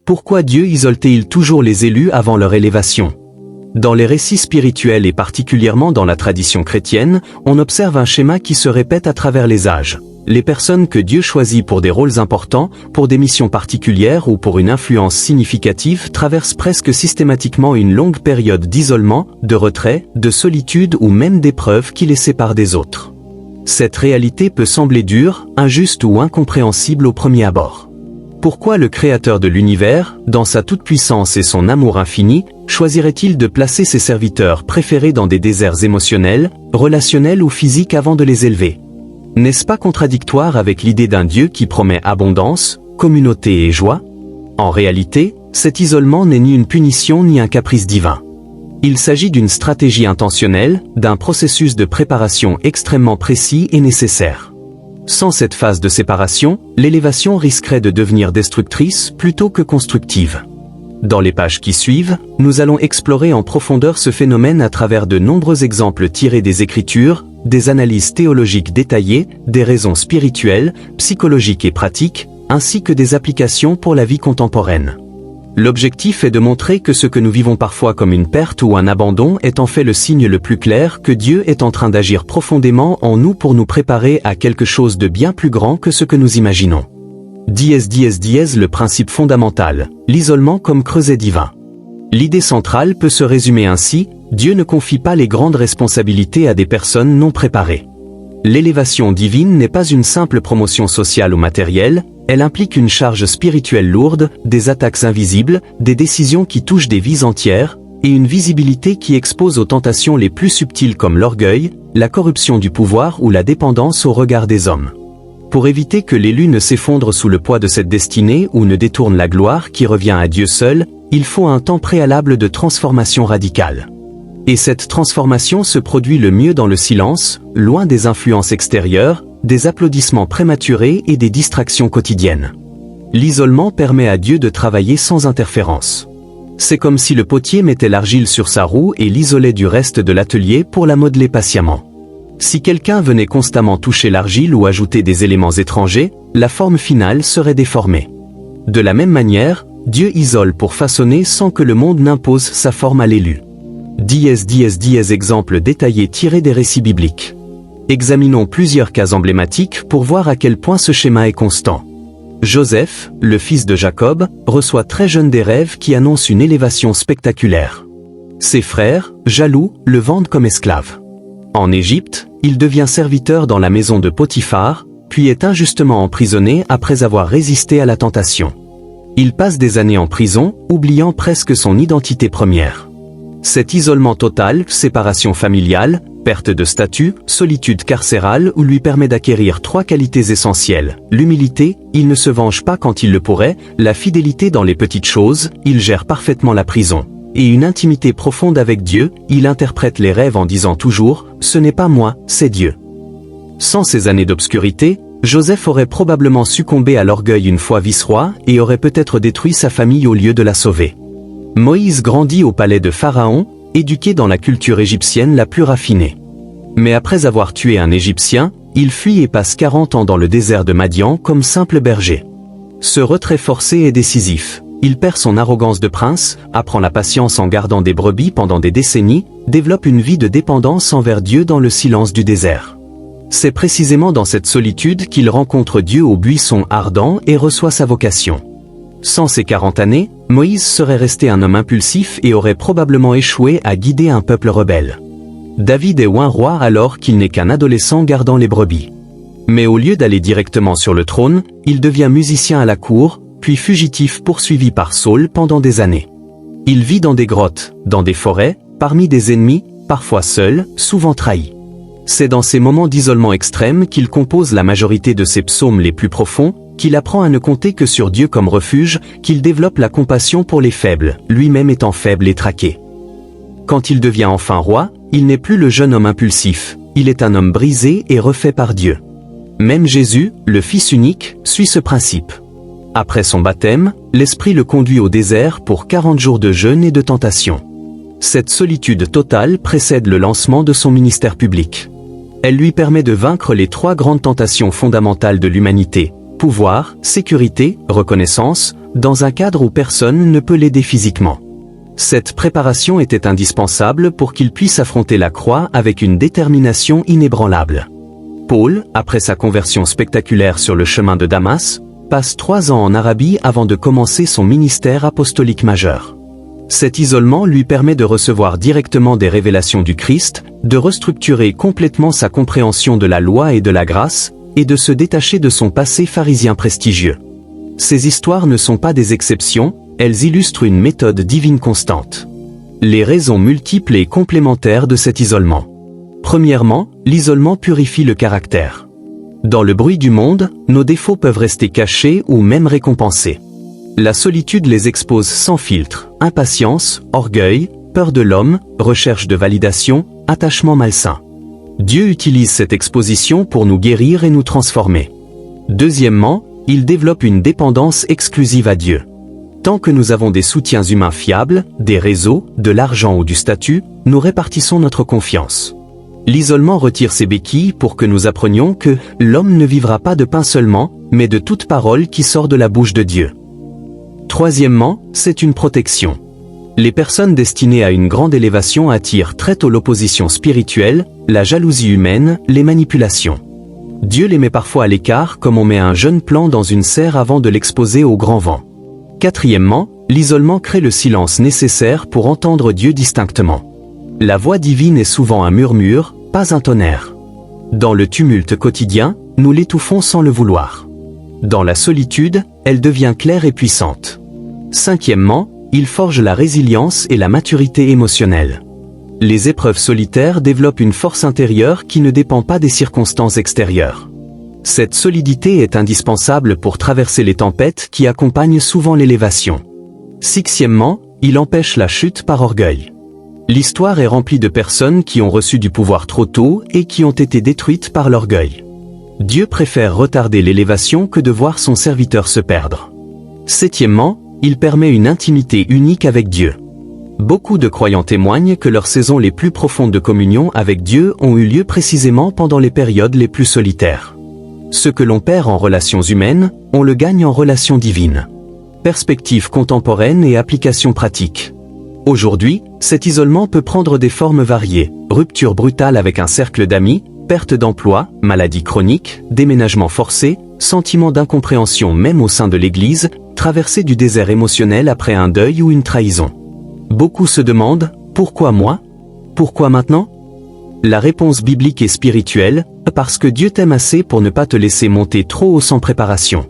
Pourquoi Dieu isole-t-il toujours les élus avant leur élévation? Dans les récits spirituels et particulièrement dans la tradition chrétienne, on observe un schéma qui se répète à travers les âges. Les personnes que Dieu choisit pour des rôles importants, pour des missions particulières ou pour une influence significative traversent presque systématiquement une longue période d'isolement, de retrait, de solitude ou même d'épreuves qui les séparent des autres. Cette réalité peut sembler dure, injuste ou incompréhensible au premier abord. Pourquoi le Créateur de l'univers, dans sa toute-puissance et son amour infini, choisirait-il de placer ses serviteurs préférés dans des déserts émotionnels, relationnels ou physiques avant de les élever? N'est-ce pas contradictoire avec l'idée d'un Dieu qui promet abondance, communauté et joie? En réalité, cet isolement n'est ni une punition ni un caprice divin. Il s'agit d'une stratégie intentionnelle, d'un processus de préparation extrêmement précis et nécessaire. Sans cette phase de séparation, l'élévation risquerait de devenir destructrice plutôt que constructive. Dans les pages qui suivent, nous allons explorer en profondeur ce phénomène à travers de nombreux exemples tirés des Écritures, des analyses théologiques détaillées, des raisons spirituelles, psychologiques et pratiques, ainsi que des applications pour la vie contemporaine. L'objectif est de montrer que ce que nous vivons parfois comme une perte ou un abandon est en fait le signe le plus clair que Dieu est en train d'agir profondément en nous pour nous préparer à quelque chose de bien plus grand que ce que nous imaginons. Le principe fondamental, l'isolement comme creuset divin. L'idée centrale peut se résumer ainsi, Dieu ne confie pas les grandes responsabilités à des personnes non préparées. L'élévation divine n'est pas une simple promotion sociale ou matérielle, elle implique une charge spirituelle lourde, des attaques invisibles, des décisions qui touchent des vies entières, et une visibilité qui expose aux tentations les plus subtiles comme l'orgueil, la corruption du pouvoir ou la dépendance au regard des hommes. Pour éviter que l'élu ne s'effondre sous le poids de cette destinée ou ne détourne la gloire qui revient à Dieu seul, il faut un temps préalable de transformation radicale. Et cette transformation se produit le mieux dans le silence, loin des influences extérieures, des applaudissements prématurés et des distractions quotidiennes. L'isolement permet à Dieu de travailler sans interférence. C'est comme si le potier mettait l'argile sur sa roue et l'isolait du reste de l'atelier pour la modeler patiemment. Si quelqu'un venait constamment toucher l'argile ou ajouter des éléments étrangers, la forme finale serait déformée. De la même manière, Dieu isole pour façonner sans que le monde n'impose sa forme à l'élu. Exemple détaillé tiré des récits bibliques. Examinons plusieurs cas emblématiques pour voir à quel point ce schéma est constant. Joseph, le fils de Jacob, reçoit très jeune des rêves qui annoncent une élévation spectaculaire. Ses frères, jaloux, le vendent comme esclave. En Égypte, il devient serviteur dans la maison de Potiphar, puis est injustement emprisonné après avoir résisté à la tentation. Il passe des années en prison, oubliant presque son identité première. Cet isolement total, séparation familiale, perte de statut, solitude carcérale lui permet d'acquérir 3 qualités essentielles. L'humilité, il ne se venge pas quand il le pourrait, la fidélité dans les petites choses, il gère parfaitement la prison. Et une intimité profonde avec Dieu, il interprète les rêves en disant toujours « Ce n'est pas moi, c'est Dieu ». Sans ces années d'obscurité, Joseph aurait probablement succombé à l'orgueil une fois vice-roi et aurait peut-être détruit sa famille au lieu de la sauver. Moïse grandit au palais de Pharaon, éduqué dans la culture égyptienne la plus raffinée. Mais après avoir tué un Égyptien, il fuit et passe 40 ans dans le désert de Madian comme simple berger. Ce retrait forcé est décisif. Il perd son arrogance de prince, apprend la patience en gardant des brebis pendant des décennies, développe une vie de dépendance envers Dieu dans le silence du désert. C'est précisément dans cette solitude qu'il rencontre Dieu au buisson ardent et reçoit sa vocation. Sans ces 40 années, Moïse serait resté un homme impulsif et aurait probablement échoué à guider un peuple rebelle. David est oint roi alors qu'il n'est qu'un adolescent gardant les brebis. Mais au lieu d'aller directement sur le trône, il devient musicien à la cour, puis fugitif poursuivi par Saül pendant des années. Il vit dans des grottes, dans des forêts, parmi des ennemis, parfois seul, souvent trahi. C'est dans ces moments d'isolement extrême qu'il compose la majorité de ses psaumes les plus profonds, qu'il apprend à ne compter que sur Dieu comme refuge, qu'il développe la compassion pour les faibles, lui-même étant faible et traqué. Quand il devient enfin roi, il n'est plus le jeune homme impulsif, il est un homme brisé et refait par Dieu. Même Jésus, le Fils unique, suit ce principe. Après son baptême, l'Esprit le conduit au désert pour 40 jours de jeûne et de tentation. Cette solitude totale précède le lancement de son ministère public. Elle lui permet de vaincre les 3 grandes tentations fondamentales de l'humanité, pouvoir, sécurité, reconnaissance, dans un cadre où personne ne peut l'aider physiquement. Cette préparation était indispensable pour qu'il puisse affronter la croix avec une détermination inébranlable. Paul, après sa conversion spectaculaire sur le chemin de Damas, passe 3 ans en Arabie avant de commencer son ministère apostolique majeur. Cet isolement lui permet de recevoir directement des révélations du Christ, de restructurer complètement sa compréhension de la loi et de la grâce, et de se détacher de son passé pharisien prestigieux. Ces histoires ne sont pas des exceptions, elles illustrent une méthode divine constante. Les raisons multiples et complémentaires de cet isolement. Premièrement, l'isolement purifie le caractère. Dans le bruit du monde, nos défauts peuvent rester cachés ou même récompensés. La solitude les expose sans filtre, impatience, orgueil, peur de l'homme, recherche de validation, attachement malsain. Dieu utilise cette exposition pour nous guérir et nous transformer. Deuxièmement, il développe une dépendance exclusive à Dieu. Tant que nous avons des soutiens humains fiables, des réseaux, de l'argent ou du statut, nous répartissons notre confiance. L'isolement retire ses béquilles pour que nous apprenions que l'homme ne vivra pas de pain seulement, mais de toute parole qui sort de la bouche de Dieu. Troisièmement, c'est une protection. Les personnes destinées à une grande élévation attirent très tôt l'opposition spirituelle, la jalousie humaine, les manipulations. Dieu les met parfois à l'écart comme on met un jeune plant dans une serre avant de l'exposer au grand vent. Quatrièmement, l'isolement crée le silence nécessaire pour entendre Dieu distinctement. La voix divine est souvent un murmure, pas un tonnerre. Dans le tumulte quotidien, nous l'étouffons sans le vouloir. Dans la solitude, elle devient claire et puissante. Cinquièmement, il forge la résilience et la maturité émotionnelle. Les épreuves solitaires développent une force intérieure qui ne dépend pas des circonstances extérieures. Cette solidité est indispensable pour traverser les tempêtes qui accompagnent souvent l'élévation. Sixièmement, il empêche la chute par orgueil. L'histoire est remplie de personnes qui ont reçu du pouvoir trop tôt et qui ont été détruites par l'orgueil. Dieu préfère retarder l'élévation que de voir son serviteur se perdre. Septièmement, il permet une intimité unique avec Dieu. Beaucoup de croyants témoignent que leurs saisons les plus profondes de communion avec Dieu ont eu lieu précisément pendant les périodes les plus solitaires. Ce que l'on perd en relations humaines, on le gagne en relations divines. Perspective contemporaine et application pratique. Aujourd'hui, cet isolement peut prendre des formes variées, rupture brutale avec un cercle d'amis, perte d'emploi, maladie chronique, déménagement forcé, sentiment d'incompréhension même au sein de l'Église, traversée du désert émotionnel après un deuil ou une trahison. Beaucoup se demandent, pourquoi moi? Pourquoi maintenant? La réponse biblique est spirituelle, parce que Dieu t'aime assez pour ne pas te laisser monter trop haut sans préparation.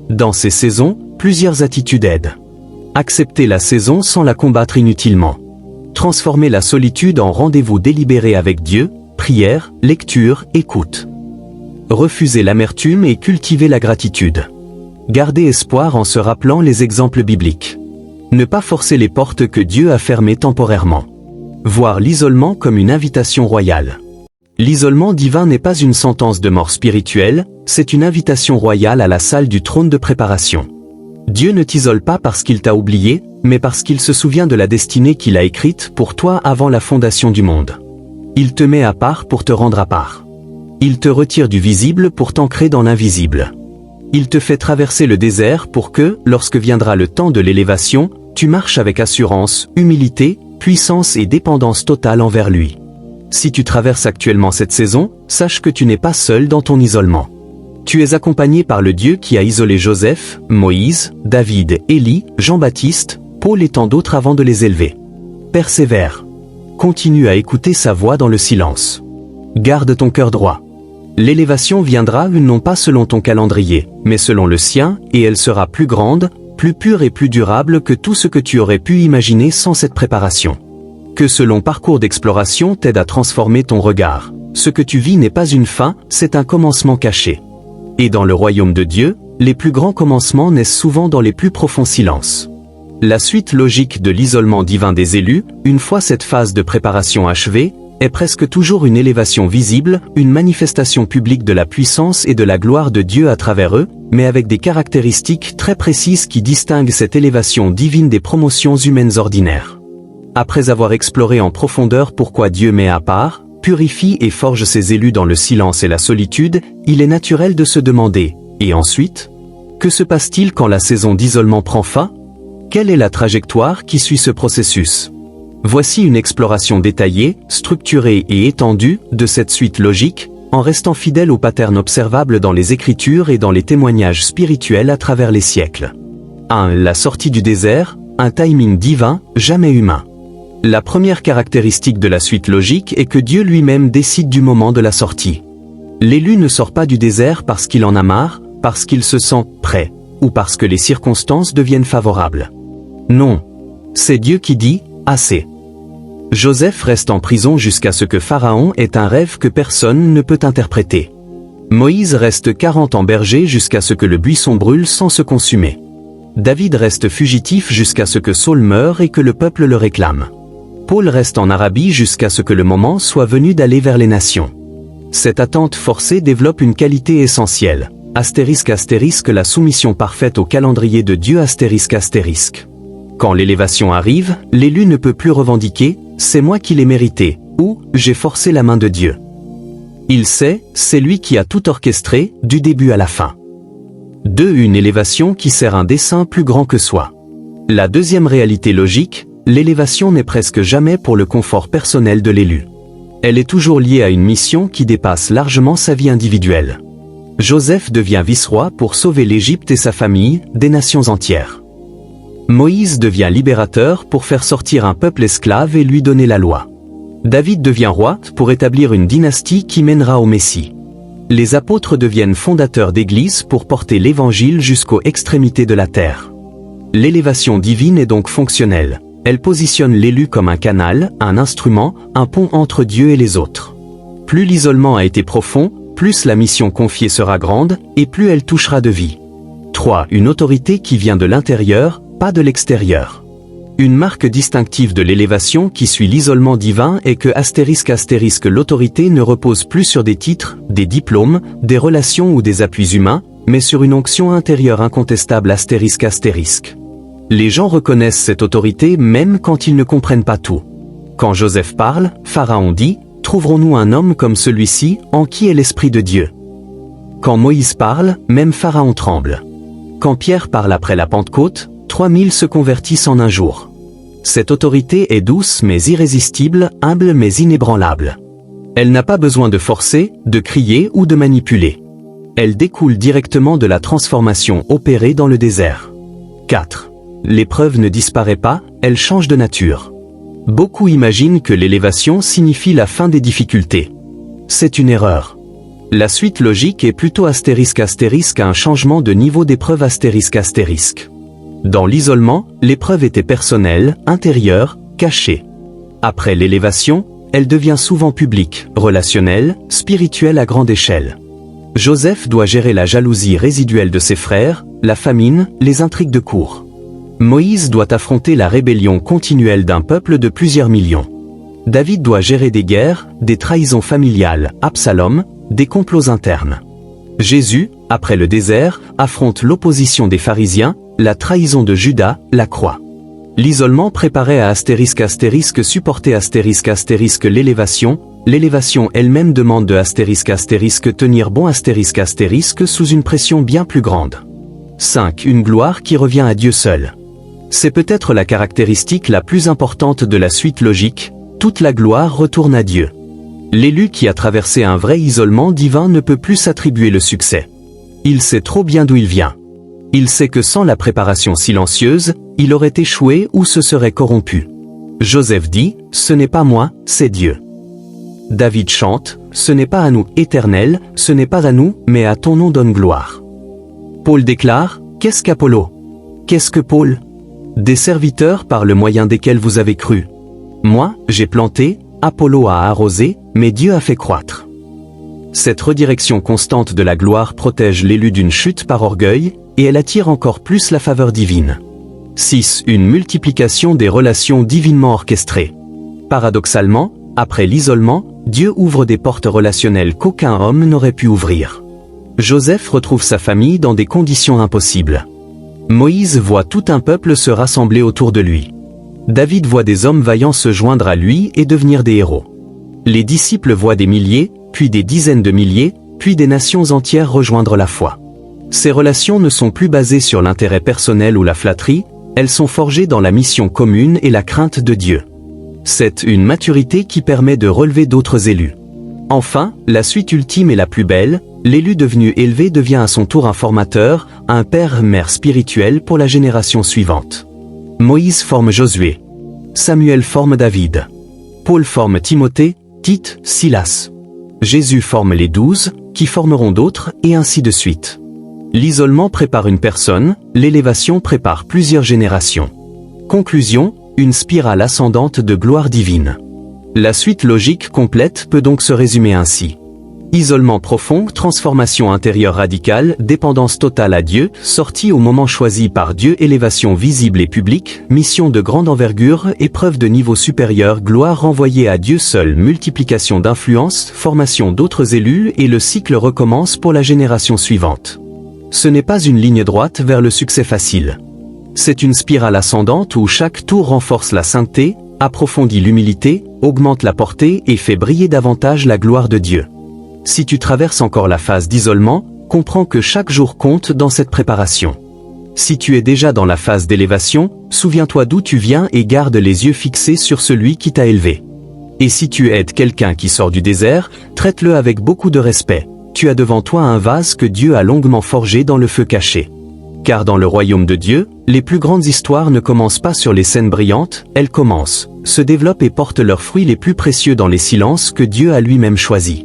Dans ces saisons, plusieurs attitudes aident. Accepter la saison sans la combattre inutilement. Transformer la solitude en rendez-vous délibéré avec Dieu, prière, lecture, écoute. Refuser l'amertume et cultiver la gratitude. Garder espoir en se rappelant les exemples bibliques. Ne pas forcer les portes que Dieu a fermées temporairement. Voir l'isolement comme une invitation royale. L'isolement divin n'est pas une sentence de mort spirituelle, c'est une invitation royale à la salle du trône de préparation. Dieu ne t'isole pas parce qu'il t'a oublié, mais parce qu'il se souvient de la destinée qu'il a écrite pour toi avant la fondation du monde. Il te met à part pour te rendre à part. Il te retire du visible pour t'ancrer dans l'invisible. Il te fait traverser le désert pour que, lorsque viendra le temps de l'élévation, tu marches avec assurance, humilité, puissance et dépendance totale envers lui. Si tu traverses actuellement cette saison, sache que tu n'es pas seul dans ton isolement. Tu es accompagné par le Dieu qui a isolé Joseph, Moïse, David, Élie, Jean-Baptiste, Paul et tant d'autres avant de les élever. Persévère. Continue à écouter sa voix dans le silence. Garde ton cœur droit. L'élévation viendra non pas selon ton calendrier, mais selon le sien, et elle sera plus grande, plus pure et plus durable que tout ce que tu aurais pu imaginer sans cette préparation. Que ce long parcours d'exploration t'aide à transformer ton regard. Ce que tu vis n'est pas une fin, c'est un commencement caché. Et dans le royaume de Dieu, les plus grands commencements naissent souvent dans les plus profonds silences. La suite logique de l'isolement divin des élus, une fois cette phase de préparation achevée, est presque toujours une élévation visible, une manifestation publique de la puissance et de la gloire de Dieu à travers eux, mais avec des caractéristiques très précises qui distinguent cette élévation divine des promotions humaines ordinaires. Après avoir exploré en profondeur pourquoi Dieu met à part, purifie et forge ses élus dans le silence et la solitude, il est naturel de se demander, Et ensuite? Que se passe-t-il quand la saison d'isolement prend fin? Quelle est la trajectoire qui suit ce processus? Voici une exploration détaillée, structurée et étendue de cette suite logique, en restant fidèle aux patterns observables dans les Écritures et dans les témoignages spirituels à travers les siècles. 1. La sortie du désert, un timing divin, jamais humain. La première caractéristique de la suite logique est que Dieu lui-même décide du moment de la sortie. L'élu ne sort pas du désert parce qu'il en a marre, parce qu'il se sent prêt, ou parce que les circonstances deviennent favorables. Non. C'est Dieu qui dit « assez ». Joseph reste en prison jusqu'à ce que Pharaon ait un rêve que personne ne peut interpréter. Moïse reste 40 ans berger jusqu'à ce que le buisson brûle sans se consumer. David reste fugitif jusqu'à ce que Saul meure et que le peuple le réclame. Paul reste en Arabie jusqu'à ce que le moment soit venu d'aller vers les nations. Cette attente forcée développe une qualité essentielle. Astérisque astérisque la soumission parfaite au calendrier de Dieu astérisque astérisque. Quand l'élévation arrive, l'élu ne peut plus revendiquer « c'est moi qui l'ai mérité » ou « j'ai forcé la main de Dieu ». Il sait, c'est lui qui a tout orchestré, du début à la fin. 2. Une élévation qui sert un dessein plus grand que soi. La deuxième réalité logique, l'élévation n'est presque jamais pour le confort personnel de l'élu. Elle est toujours liée à une mission qui dépasse largement sa vie individuelle. Joseph devient vice-roi pour sauver l'Égypte et sa famille, des nations entières. Moïse devient libérateur pour faire sortir un peuple esclave et lui donner la loi. David devient roi pour établir une dynastie qui mènera au Messie. Les apôtres deviennent fondateurs d'églises pour porter l'évangile jusqu'aux extrémités de la terre. L'élévation divine est donc fonctionnelle. Elle positionne l'élu comme un canal, un instrument, un pont entre Dieu et les autres. Plus l'isolement a été profond, plus la mission confiée sera grande, et plus elle touchera de vie. 3. Une autorité qui vient de l'intérieur, pas de l'extérieur. Une marque distinctive de l'élévation qui suit l'isolement divin est que ** l'autorité ne repose plus sur des titres, des diplômes, des relations ou des appuis humains, mais sur une onction intérieure incontestable ***. Les gens reconnaissent cette autorité même quand ils ne comprennent pas tout. Quand Joseph parle, Pharaon dit « Trouverons-nous un homme comme celui-ci, en qui est l'Esprit de Dieu ?» Quand Moïse parle, même Pharaon tremble. Quand Pierre parle après la Pentecôte, 3000 se convertissent en un jour. Cette autorité est douce mais irrésistible, humble mais inébranlable. Elle n'a pas besoin de forcer, de crier ou de manipuler. Elle découle directement de la transformation opérée dans le désert. 4. L'épreuve ne disparaît pas, elle change de nature. Beaucoup imaginent que l'élévation signifie la fin des difficultés. C'est une erreur. La suite logique est plutôt ** un changement de niveau d'épreuve **. Dans l'isolement, l'épreuve était personnelle, intérieure, cachée. Après l'élévation, elle devient souvent publique, relationnelle, spirituelle à grande échelle. Joseph doit gérer la jalousie résiduelle de ses frères, la famine, les intrigues de cour. Moïse doit affronter la rébellion continuelle d'un peuple de plusieurs millions. David doit gérer des guerres, des trahisons familiales, Absalom, des complots internes. Jésus, après le désert, affronte l'opposition des pharisiens, la trahison de Judas, la croix. L'isolement préparait à ** supporter ** l'élévation elle-même demande de ** tenir bon ** sous une pression bien plus grande. 5. Une gloire qui revient à Dieu seul. C'est peut-être la caractéristique la plus importante de la suite logique, toute la gloire retourne à Dieu. L'élu qui a traversé un vrai isolement divin ne peut plus s'attribuer le succès. Il sait trop bien d'où il vient. Il sait que sans la préparation silencieuse, il aurait échoué ou se serait corrompu. Joseph dit, « Ce n'est pas moi, c'est Dieu ». David chante, « Ce n'est pas à nous, Éternel, ce n'est pas à nous, mais à ton nom donne gloire ». Paul déclare, « Qu'est-ce qu'Apollo? Qu'est-ce que Paul? Des serviteurs par le moyen desquels vous avez cru. Moi, j'ai planté, Apollo a arrosé, mais Dieu a fait croître. » Cette redirection constante de la gloire protège l'élu d'une chute par orgueil, et elle attire encore plus la faveur divine. 6. Une multiplication des relations divinement orchestrées. Paradoxalement, après l'isolement, Dieu ouvre des portes relationnelles qu'aucun homme n'aurait pu ouvrir. Joseph retrouve sa famille dans des conditions impossibles. Moïse voit tout un peuple se rassembler autour de lui. David voit des hommes vaillants se joindre à lui et devenir des héros. Les disciples voient des milliers, puis des dizaines de milliers, puis des nations entières rejoindre la foi. Ces relations ne sont plus basées sur l'intérêt personnel ou la flatterie, elles sont forgées dans la mission commune et la crainte de Dieu. C'est une maturité qui permet de relever d'autres élus. Enfin, la suite ultime et la plus belle, l'élu devenu élevé devient à son tour un formateur, un père-mère spirituel pour la génération suivante. Moïse forme Josué. Samuel forme David. Paul forme Timothée, Tite, Silas. Jésus forme les 12, qui formeront d'autres, et ainsi de suite. L'isolement prépare une personne, l'élévation prépare plusieurs générations. Conclusion, une spirale ascendante de gloire divine. La suite logique complète peut donc se résumer ainsi. Isolement profond, transformation intérieure radicale, dépendance totale à Dieu, sortie au moment choisi par Dieu, élévation visible et publique, mission de grande envergure, épreuve de niveau supérieur, gloire renvoyée à Dieu seul, multiplication d'influences, formation d'autres élus et le cycle recommence pour la génération suivante. Ce n'est pas une ligne droite vers le succès facile. C'est une spirale ascendante où chaque tour renforce la sainteté, approfondit l'humilité, augmente la portée et fait briller davantage la gloire de Dieu. Si tu traverses encore la phase d'isolement, comprends que chaque jour compte dans cette préparation. Si tu es déjà dans la phase d'élévation, souviens-toi d'où tu viens et garde les yeux fixés sur celui qui t'a élevé. Et si tu aides quelqu'un qui sort du désert, traite-le avec beaucoup de respect. Tu as devant toi un vase que Dieu a longuement forgé dans le feu caché. Car dans le royaume de Dieu, les plus grandes histoires ne commencent pas sur les scènes brillantes, elles commencent, se développent et portent leurs fruits les plus précieux dans les silences que Dieu a lui-même choisis.